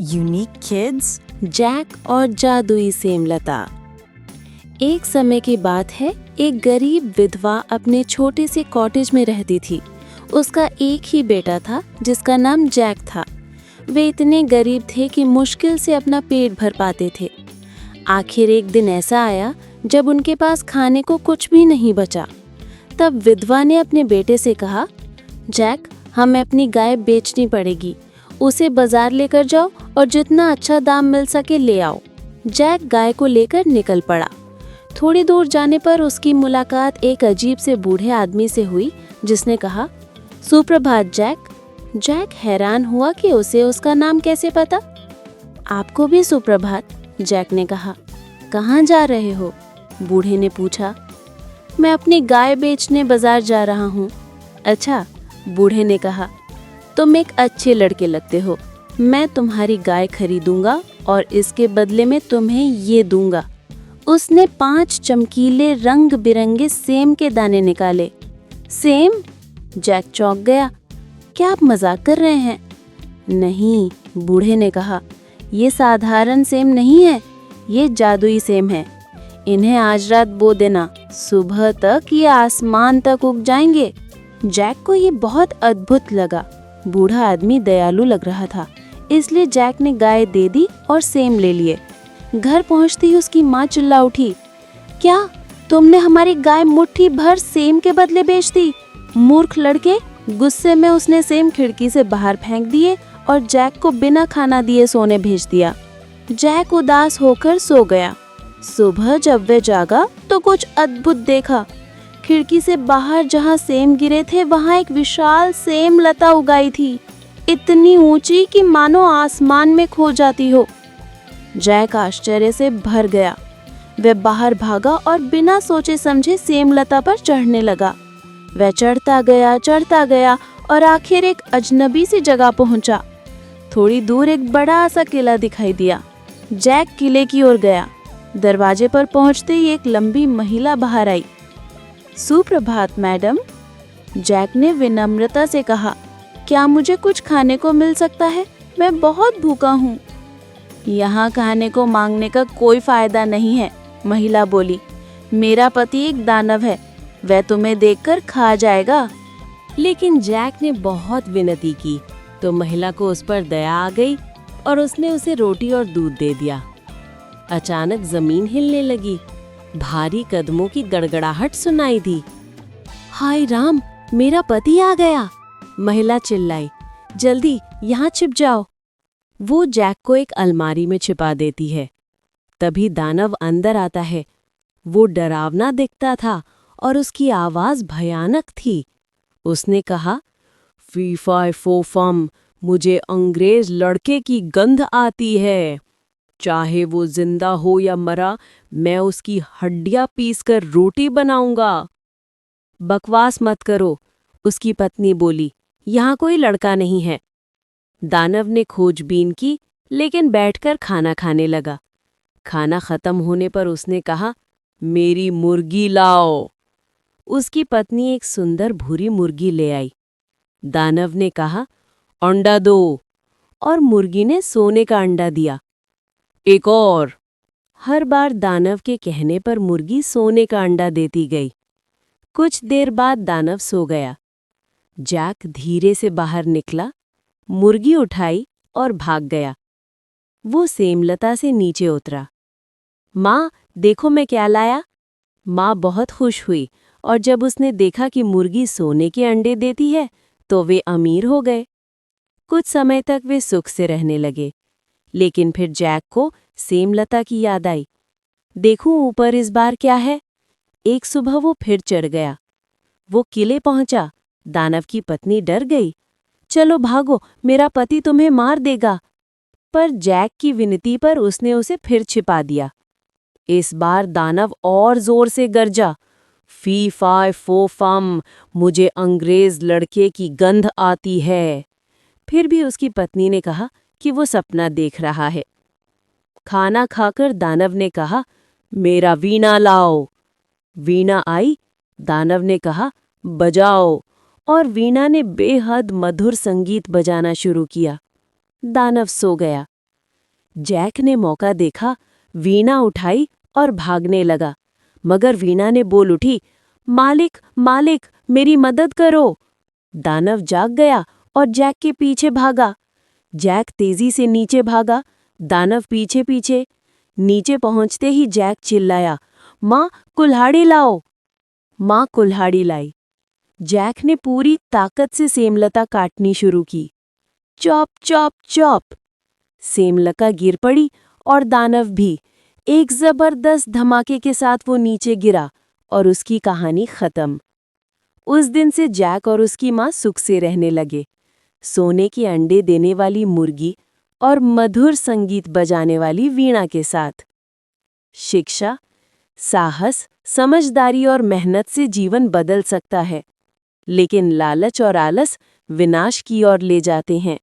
Unique kids. Jack और जादुई सेमलता। एक समय की बात है, एक गरीब विधवा अपने छोटे से कॉटेज में रहती थी। उसका एक ही बेटा था जिसका नाम जैक था। वे इतने गरीब थे कि मुश्किल से अपना पेट भर पाते थे। आखिर एक दिन ऐसा आया जब उनके पास खाने को कुछ भी नहीं बचा। तब विधवा ने अपने बेटे से कहा, जैक, हमें अपनी गाय बेचनी पड़ेगी। उसे बाजार लेकर जाओ और जितना अच्छा दाम मिल सके ले आओ। जैक गाय को लेकर निकल पड़ा। थोड़ी दूर जाने पर उसकी मुलाकात एक अजीब से बूढ़े आदमी से हुई जिसने कहा, सुप्रभात जैक। जैक हैरान हुआ कि उसे उसका नाम कैसे पता। आपको भी सुप्रभात, जैक ने कहा। कहाँ जा रहे हो? बूढ़े ने पूछा। मैं अपनी गाय बेचने बाजार जा रहा हूँ। अच्छा, बूढ़े ने कहा, तुम एक अच्छे लड़के लगते हो। मैं तुम्हारी गाय खरीदूंगा और इसके बदले में तुम्हें ये दूंगा। उसने 5 चमकीले रंग बिरंगे सेम के दाने निकाले। सेम? जैक चौंक गया। क्या आप मजाक कर रहे हैं? नहीं, बूढ़े ने कहा, ये साधारण सेम नहीं है, ये जादुई सेम है। इन्हें आज रात बो देना, सुबह तक ये आसमान तक उग जाएंगे। जैक को ये बहुत अद्भुत लगा। बूढ़ा आदमी दयालु लग रहा था, इसलिए जैक ने गाय दे दी और सेम ले लिए। घर पहुंचते ही उसकी माँ चिल्ला उठी, क्या तुमने हमारी गाय मुट्ठी भर सेम के बदले बेच दी? मूर्ख लड़के! गुस्से में उसने सेम खिड़की से बाहर फेंक दिए और जैक को बिना खाना दिए सोने भेज दिया। जैक उदास होकर सो गया। सुबह जब वे जागा तो कुछ अद्भुत देखा। खिड़की से बाहर जहाँ सेम गिरे थे वहाँ एक विशाल सेम लता उगाई थी, इतनी ऊंची कि मानो आसमान में खो जाती हो। जैक आश्चर्य से भर गया। वह बाहर भागा और बिना सोचे समझे सेम लता पर चढ़ने लगा। वह चढ़ता गया और आखिर एक अजनबी सी जगह पहुंचा। थोड़ी दूर एक बड़ा सा किला दिखाई दिया। जैक किले की ओर गया। दरवाजे पर पहुंचते ही एक लंबी महिला बाहर आई। सुप्रभात मैडम, जैक ने विनम्रता से कहा, क्या मुझे कुछ खाने को मिल सकता है? मैं बहुत भूखा हूँ। यहाँ खाने को मांगने का कोई फायदा नहीं है, महिला बोली। मेरा पति एक दानव है, वह तुम्हें देखकर खा जाएगा। लेकिन जैक ने बहुत विनती की तो महिला को उस पर दया आ गई और उसने उसे रोटी और दूध दे दिया। अचानक जमीन हिलने लगी। भारी कदमों की गड़गड़ाहट सुनाई दी। हाय राम, मेरा पति आ गया, महिला चिल्लाई। जल्दी यहाँ छिप जाओ। वो जैक को एक अलमारी में छिपा देती है। तभी दानव अंदर आता है। वो डरावना दिखता था और उसकी आवाज भयानक थी। उसने कहा, फी फाय फो फम, मुझे अंग्रेज लड़के की गंध आती है। चाहे वो जिंदा हो या मरा, मैं उसकी हड्डियां पीसकर रोटी बनाऊंगा। बकवास मत करो, उसकी पत्नी बोली। यहाँ कोई लड़का नहीं है। दानव ने खोजबीन की लेकिन बैठकर खाना खाने लगा। खाना खत्म होने पर उसने कहा, मेरी मुर्गी लाओ। उसकी पत्नी एक सुंदर भूरी मुर्गी ले आई। दानव ने कहा, अंडा दो, और मुर्गी ने सोने का अंडा दिया। एक और। हर बार दानव के कहने पर मुर्गी सोने का अंडा देती गई। कुछ देर बाद दानव सो गया। जैक धीरे से बाहर निकला, मुर्गी उठाई और भाग गया। वो सेमलता से नीचे उतरा। माँ, देखो मैं क्या लाया। माँ बहुत खुश हुई और जब उसने देखा कि मुर्गी सोने के अंडे देती है तो वे अमीर हो गए। कुछ समय तक वे सुख से रहने लगे। लेकिन फिर जैक को सेमलता की याद आई। देखूं ऊपर इस बार क्या है। एक सुबह वो फिर चढ़ गया। वो किले पहुंचा। दानव की पत्नी डर गई। चलो भागो, मेरा पति तुम्हें मार देगा। पर जैक की विनती पर उसने उसे फिर छिपा दिया। इस बार दानव और जोर से गरजा, फी फाय फो फम, मुझे अंग्रेज लड़के की गंध आती है। फिर भी उसकी पत्नी ने कहा कि वो सपना देख रहा है। खाना खाकर दानव ने कहा, मेरा वीणा लाओ। वीणा आई। दानव ने कहा, बजाओ, और वीणा ने बेहद मधुर संगीत बजाना शुरू किया। दानव सो गया। जैक ने मौका देखा, वीणा उठाई और भागने लगा, मगर वीणा ने बोल उठी, मालिक मालिक, मेरी मदद करो। दानव जाग गया और जैक के पीछे भागा। जैक तेजी से नीचे भागा, दानव पीछे पीछे। नीचे पहुंचते ही जैक चिल्लाया, माँ कुल्हाड़ी लाओ। माँ कुल्हाड़ी लाई। जैक ने पूरी ताकत से सेमलता काटनी शुरू की। Chop chop chop. सेमलता गिर पड़ी और दानव भी। एक जबरदस्त धमाके के साथ वो नीचे गिरा और उसकी कहानी खत्म। उस दिन से जैक और उसकी माँ सुख से रहने लगे, सोने के अंडे देने वाली मुर्गी और मधुर संगीत बजाने वाली वीणा के साथ। शिक्षा: साहस, समझदारी और मेहनत से जीवन बदल सकता है, लेकिन लालच और आलस विनाश की ओर ले जाते हैं।